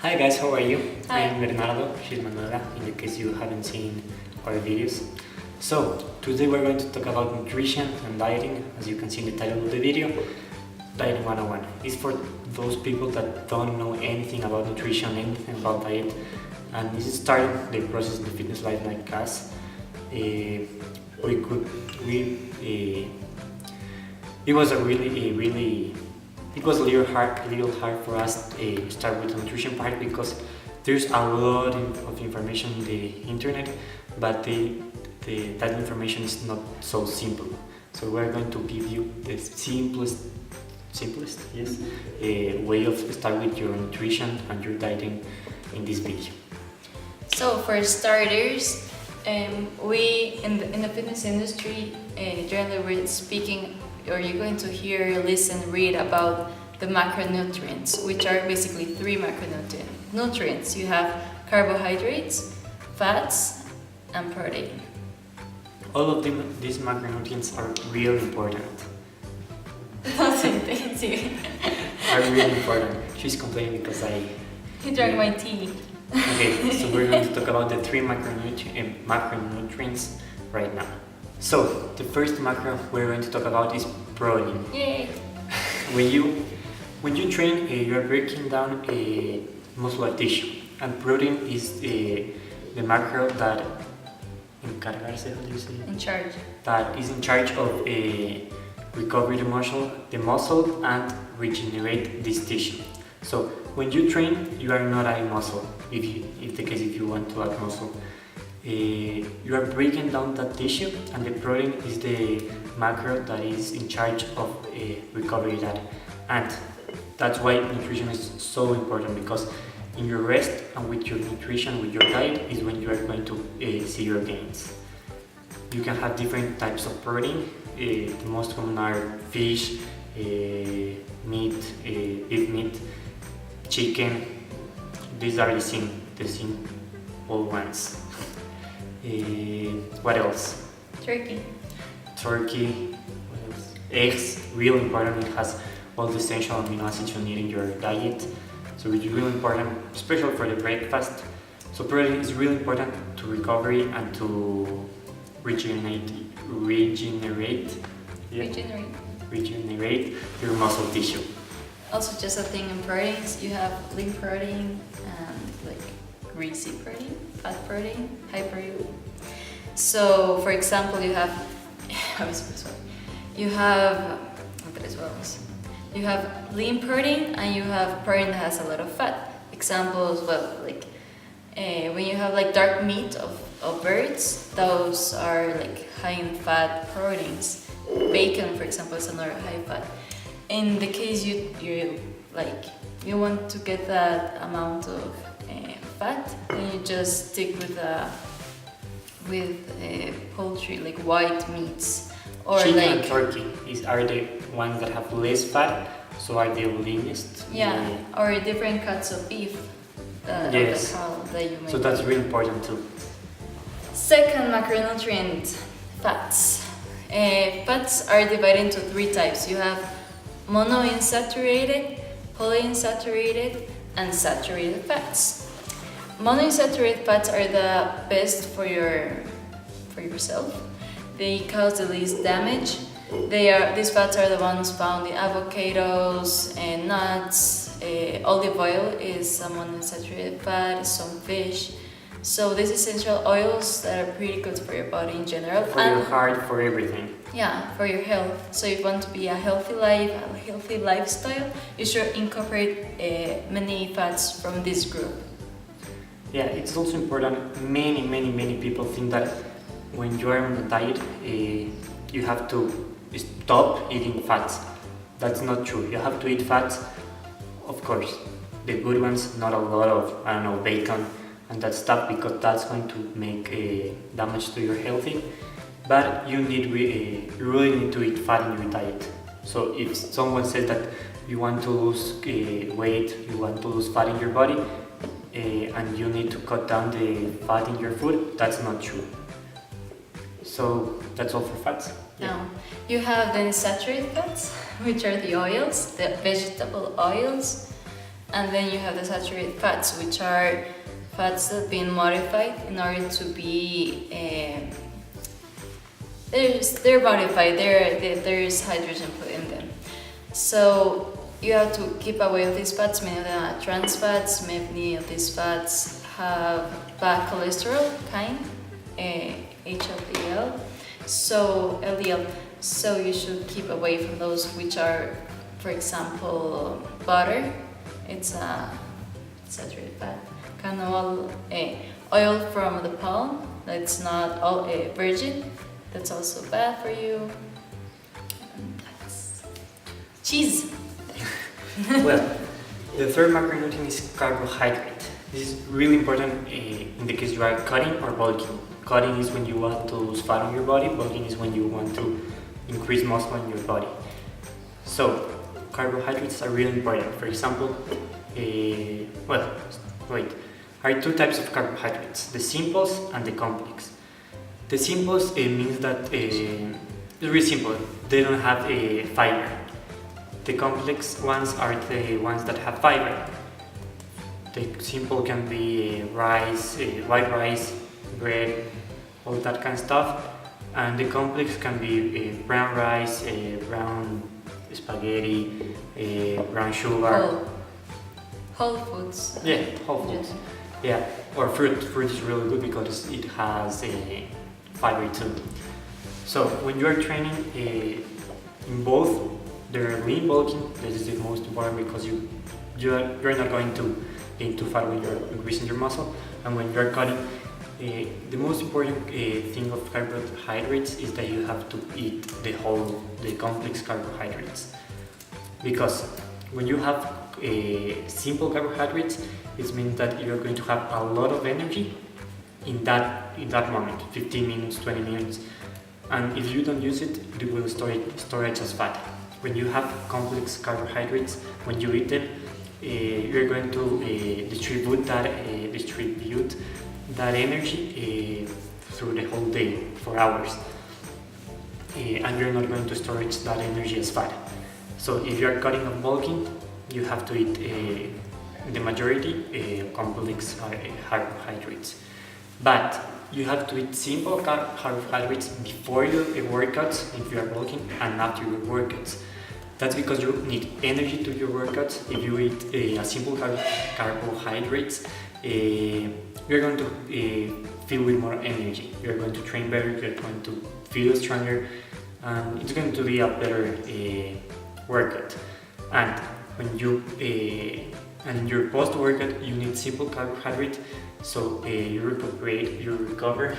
Hi guys, how are you? Hi. I'm Bernardo, she's Manuela, in the case you haven't seen our videos. So, today we're going to talk about nutrition and dieting. As you can see in the title of the video, Dieting 101. It's for those people that don't know anything about nutrition, anything about diet, and this is starting the process of the fitness life like us. It was a little hard for us to start with the nutrition part because there's a lot of information in the internet, but that information is not so simple. So we're going to give you the simplest way of start with your nutrition and your dieting in this video. So for starters, we in the fitness industry, generally we're speaking, or you're going to hear, listen, read about the macronutrients, which are basically three macronutrients. You have carbohydrates, fats, and protein. All of these macronutrients are really important. Thank you. Are really important. She's complaining because He drank my tea. Okay, so we're going to talk about the three macronutrients right now. So, the first macro we're going to talk about is protein. Yay! When you train, you're breaking down muscular tissue, and protein is the macro that encargarse, how do you say? In charge. That is in charge of recover the muscle and regenerate this tissue. So when you train, you are not adding muscle. If you want to add muscle, you are breaking down that tissue, and the protein is the macro that is in charge of recovery that. And that's why nutrition is so important, because in your rest and with your nutrition, with your diet, is when you are going to see your gains. You can have different types of protein. The most common are fish, meat, beef meat, chicken. These are the simple ones. What else? Turkey. What else? Eggs, really important. It has all the essential amino acids you need in your diet. So it's really important, especially for the breakfast. So protein is really important to recovery and to regenerate your muscle tissue. Also, just a thing in proteins, you have lean protein and like greasy protein, fat protein, high protein. So, for example, you have lean protein and you have protein that has a lot of fat. Examples, when you have like dark meat of birds, those are like high in fat proteins. Bacon, for example, is another high fat. In the case you want to get that amount of fat, then you just stick with poultry, like white meats, or chicken like and turkey are the ones that have less fat, so are the leanest. yeah, or different cuts of beef. Yes. Of the cow that you make. So that's really important too. Second macronutrient, fats. Fats are divided into three types. You have monounsaturated, polyunsaturated, and saturated fats. Monounsaturated fats are the best for yourself. They cause the least damage. These fats are the ones found in avocados and nuts. Olive oil is a monounsaturated fat, some fish. So these essential oils that are pretty good for your body in general. For your heart, for everything. Yeah, for your health. So if you want to be a healthy life, a healthy lifestyle, you should incorporate many fats from this group. Yeah, it's also important. Many people think that when you are on a diet, you have to stop eating fats. That's not true. You have to eat fats, of course, the good ones, not a lot of, bacon and that stuff, because that's going to make damage to your health. But you really need to eat fat in your diet. So if someone says that you want to lose weight, you want to lose fat in your body, and you need to cut down the fat in your food, that's not true. So that's all for fats. Now, you have the saturated fats, which are the oils, the vegetable oils, And then you have the saturated fats, which are fats that have been modified in order to be they're modified. There's hydrogen put in them. So you have to keep away of these fats. Many of them are trans fats. Many of these fats have bad cholesterol kind, HLDL. So LDL. So you should keep away from those, which are, for example, butter. It's a saturated fat. Canola oil from the palm. That's not all virgin. That's also bad for you. And that's cheese. Well, the third macronutrient is carbohydrate. This is really important in the case you are cutting or bulking. Cutting is when you want to lose fat on your body. Bulking is when you want to increase muscle in your body. So carbohydrates are really important. For example, are two types of carbohydrates: the simples and the complex. The simples means that it's really simple. They don't have a fiber. The complex ones are the ones that have fiber. The simple can be rice, white rice, bread, all that kind of stuff. And the complex can be brown rice, brown spaghetti, brown sugar. Whole foods. Yeah, whole foods. Yeah, or fruit. Fruit is really good because it has fiber too. So when you are training in both, the lean bulking, this is the most important because you're not going to gain too fat when you're increasing your muscle, and when you're cutting, the most important thing of carbohydrates is that you have to eat the complex carbohydrates, because when you have simple carbohydrates, it means that you're going to have a lot of energy in that moment, 15 minutes, 20 minutes, and if you don't use it, it will store it as fat. When you have complex carbohydrates, when you eat them, you're going to distribute that energy through the whole day for hours, and you're not going to store that energy as fat. So if you're cutting or bulking, you have to eat the majority complex carbohydrates, but you have to eat simple carbohydrates before your workouts if you are bulking and after your workouts. That's because you need energy to your workouts. If you eat a simple carbohydrates, you're going to feel with more energy. You're going to train better. You're going to feel stronger, and it's going to be a better workout. And when you and your post workout, you need simple carbohydrate, so you recover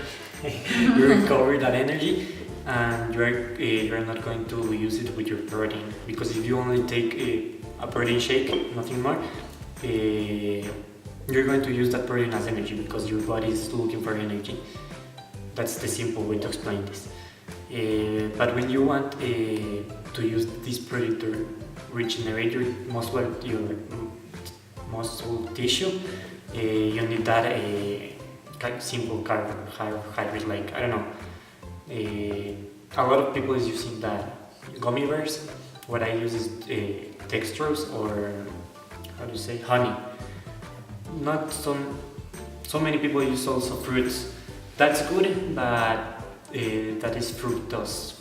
that energy. And you're not going to use it with your protein, because if you only take a protein shake, nothing more, you're going to use that protein as energy because your body is looking for energy. That's the simple way to explain this. But when you want to use this protein to regenerate your muscle tissue, you need that simple carbohydrate, like, I don't know, a lot of people is using that gummy bears. What I use is dextrose, or how do you say, honey. Not so many people use also fruits. That's good, but that is fructose.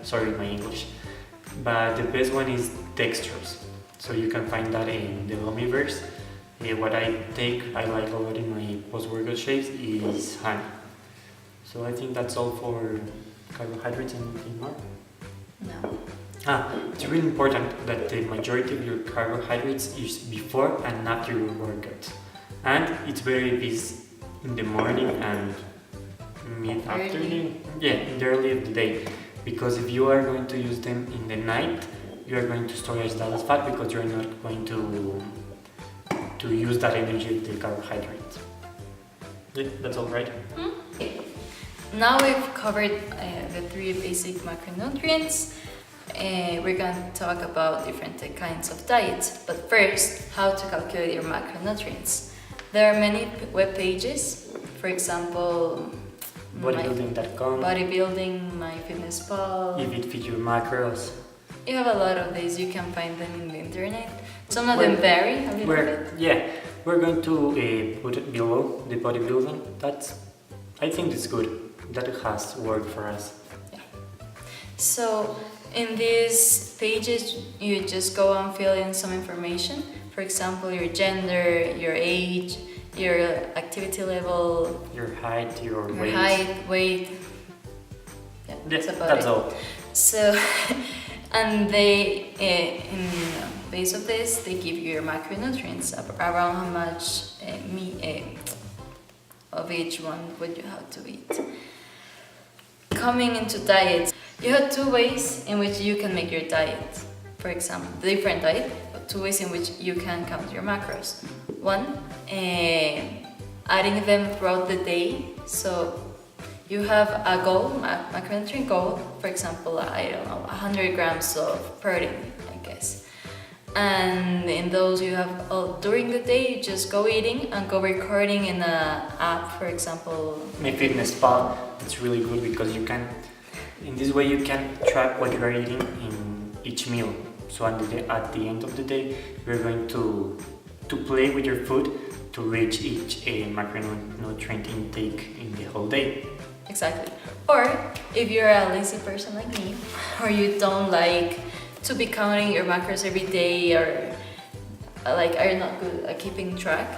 Sorry, my English. But the best one is dextrose. So you can find that in the gummy bears. What I like a lot in my post-workout shakes is honey. So I think that's all for carbohydrates. Anything more? No. It's really important that the majority of your carbohydrates is before and after your workout. And it's better if it's in the morning and mid-afternoon. Yeah, in the early of the day. Because if you are going to use them in the night, you are going to store that as fat because you're not going to use that energy of the carbohydrates. Yeah, that's all right. Now we've covered the 3 basic macronutrients. We're going to talk about different kinds of diets. But first, how to calculate your macronutrients. There are many web pages. For example, bodybuilding.com, bodybuilding, MyFitnessPal. if it fits your macros. You have a lot of these. You can find them in the internet. Some of them vary a little bit. Yeah, we're going to put it below the bodybuilding. I think it's good. That has worked for us. Yeah. So in these pages, you just go and fill in some information. For example, your gender, your age, your activity level, your height, your weight. Yeah, that's all. So, and they, in base of this, they give you your macronutrients around how much of each one would you have to eat. Coming into diets, you have two ways in which you can make your diet. For example, different diet, but two ways in which you can count your macros. One, adding them throughout the day. So you have a goal, macronutrient goal, for example, I don't know, 100 grams of protein, I guess. And in those you have, during the day, you just go eating and go recording in an app, for example. MyFitnessPal, it's really good because you can, in this way you can track what you are eating in each meal. So at the end of the day, you're going to play with your food to reach each macronutrient intake in the whole day. Exactly. Or if you're a lazy person like me, or you don't like to be counting your macros every day, or like are not good at keeping track,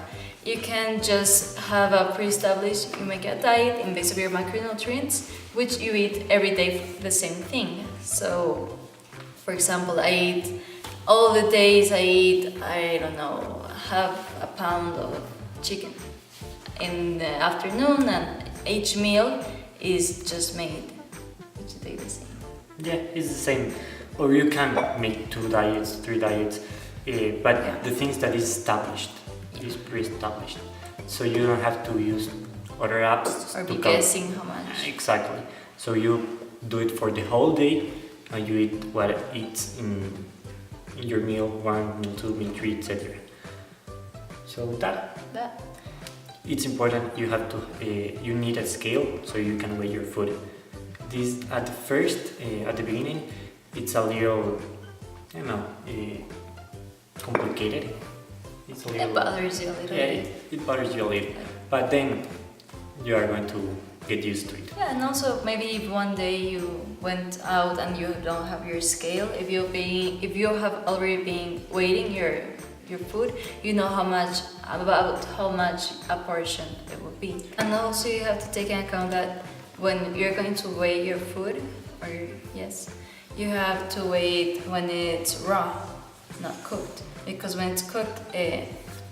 you can just have a pre-established, you make a diet in base of your macronutrients, which you eat every day the same thing. So, for example, all the days I eat, I don't know, half a pound of chicken in the afternoon, and each meal is just made each day the same. Yeah, it's the same. Or you can make 2 diets, 3 diets, but the things that is established is pre-established. So you don't have to use other apps or be guessing how much. Exactly. So you do it for the whole day, and you eat what it's in your meal 1, meal 2, meal 3, etc. So that. It's important. You need a scale so you can weigh your food. This at the beginning, it's a little, complicated. It's a little. It bothers you a little. Yeah, it bothers you a little, but then you are going to get used to it. Yeah, and also maybe if one day you went out and you don't have your scale, if you have already been weighing your food, you know about how much a portion it would be. And also you have to take into account that when you're going to weigh your food, you have to weigh it when it's raw, not cooked. Because when it's cooked,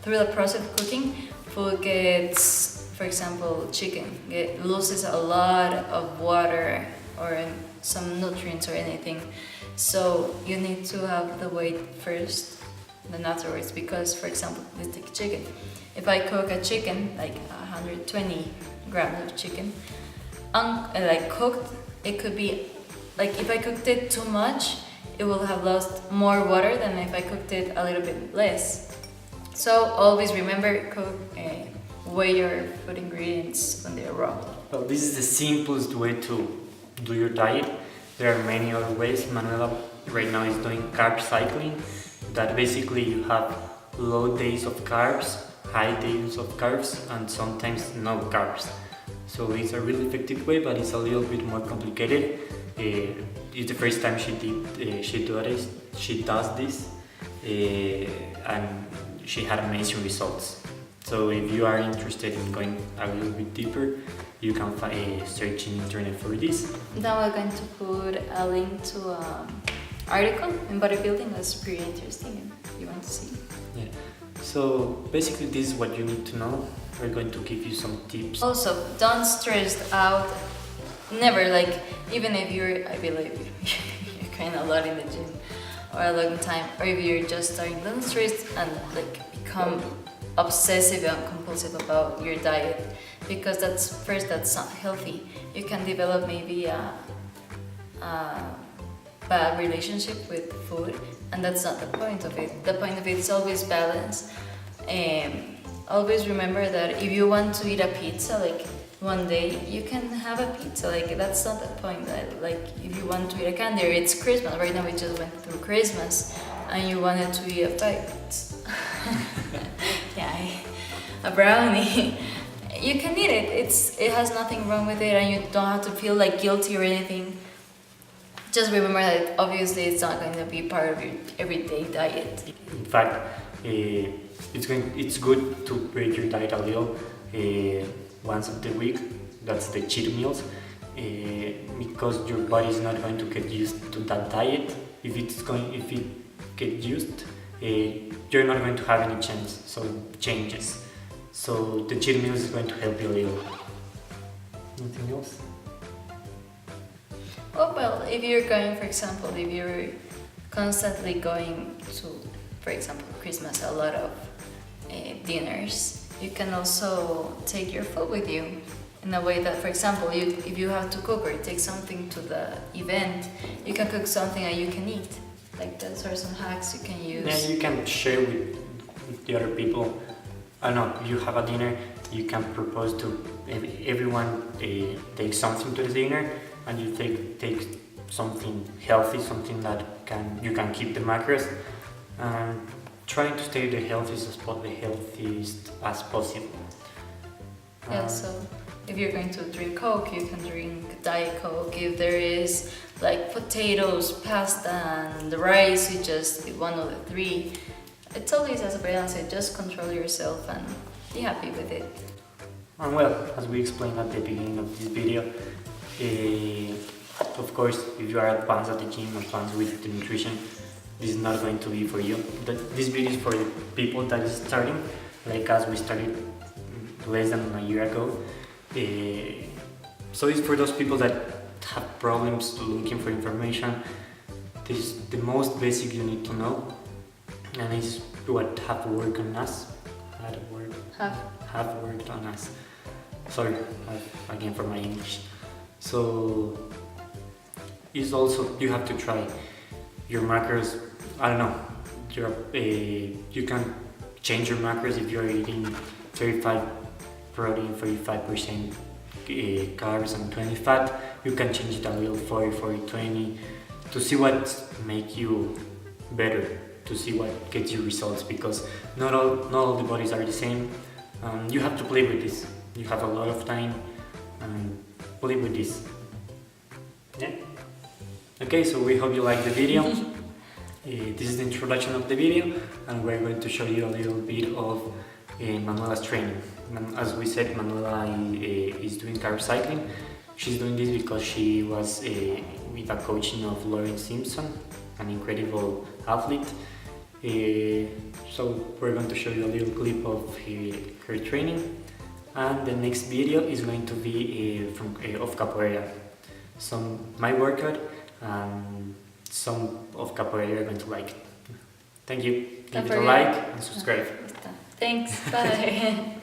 through the process of cooking, food gets, for example, chicken, loses a lot of water or some nutrients or anything. So you need to have the weight first, then afterwards, because for example, let's take chicken. If I cook a chicken, like 120 grams of chicken, like cooked, it could be, like if I cooked it too much, it will have lost more water than if I cooked it a little bit less. So always remember, weigh your food ingredients when they're raw. Well, this is the simplest way to do your diet. There are many other ways. Manuela right now is doing Carb Cycling. That basically you have low days of carbs, high days of carbs, and sometimes no carbs. So it's a really effective way, but it's a little bit more complicated. It's the first time she does this, and she had amazing results. So if you are interested in going a little bit deeper, you can search in internet for this. Now we're going to put a link to an article in bodybuilding that's pretty interesting if you want to see. Yeah. So basically this is what you need to know. We're going to give you some tips. Also, don't stress out. Never, like, even if I believe you're kind of a lot in the gym or a long time, or if you're just starting, don't stress and like become obsessive and compulsive about your diet, because that's not healthy. You can develop maybe a bad relationship with food, and that's not the point of it. The point of it is always balance. Always remember that if you want to eat a pizza, like one day you can have a pizza, like that's not the point. Like if you want to eat a candy, or it's Christmas, right now we just went through Christmas, and you wanted to eat a bite, yeah, a brownie, you can eat it. It has nothing wrong with it, and you don't have to feel like guilty or anything. Just remember that obviously it's not going to be part of your everyday diet. In fact, it's good to break your diet a little once of the week. That's the cheat meals, because your body is not going to get used to that diet. If it get used, you're not going to have any chance. So it changes. So the cheat meals is going to help you a little. Anything else? Oh, well, if you're going, for example, if you're constantly going to, for example, Christmas, a lot of dinners, you can also take your food with you in a way that, for example, if you have to cook or take something to the event, you can cook something that you can eat. Like those are some hacks you can use. Yeah, you can share with the other people. I don't know, if you have a dinner, you can propose to everyone take something to the dinner, and you take something healthy, something that you can keep the macros, and trying to stay the healthiest as possible. Yeah, so if you're going to drink Coke, you can drink Diet Coke. If there is like potatoes, pasta, and the rice, you just eat one of the three. It's always, as Brian said, just control yourself and be happy with it. And well, as we explained at the beginning of this video, of course, if you are advanced at the gym, advanced with the nutrition, this is not going to be for you. This video is for the people that is starting, like us, we started less than a year ago. So it's for those people that have problems looking for information. This is the most basic you need to know, and it's what have worked on us. Have worked on us. Sorry, again for my English. So it's also, you have to try your macros. I don't know. You can change your macros if you're eating 35 protein, 45% carbs, and 20 fat. You can change it a little, 40, 20, to see what make you better, to see what gets you results, because not all the bodies are the same. You have to play with this. You have a lot of time, and play with this. Yeah. Okay, so we hope you like the video. This is the introduction of the video, and we're going to show you a little bit of Manuela's training. As we said, Manuela is doing carb cycling. She's doing this because she was with a coaching of Lauren Simpson, an incredible athlete. So we're going to show you a little clip of her training, and the next video is going to be of capoeira. My workout, and some of capoeira are going to like it. Thank you. Give it a like and subscribe. Thanks. Bye.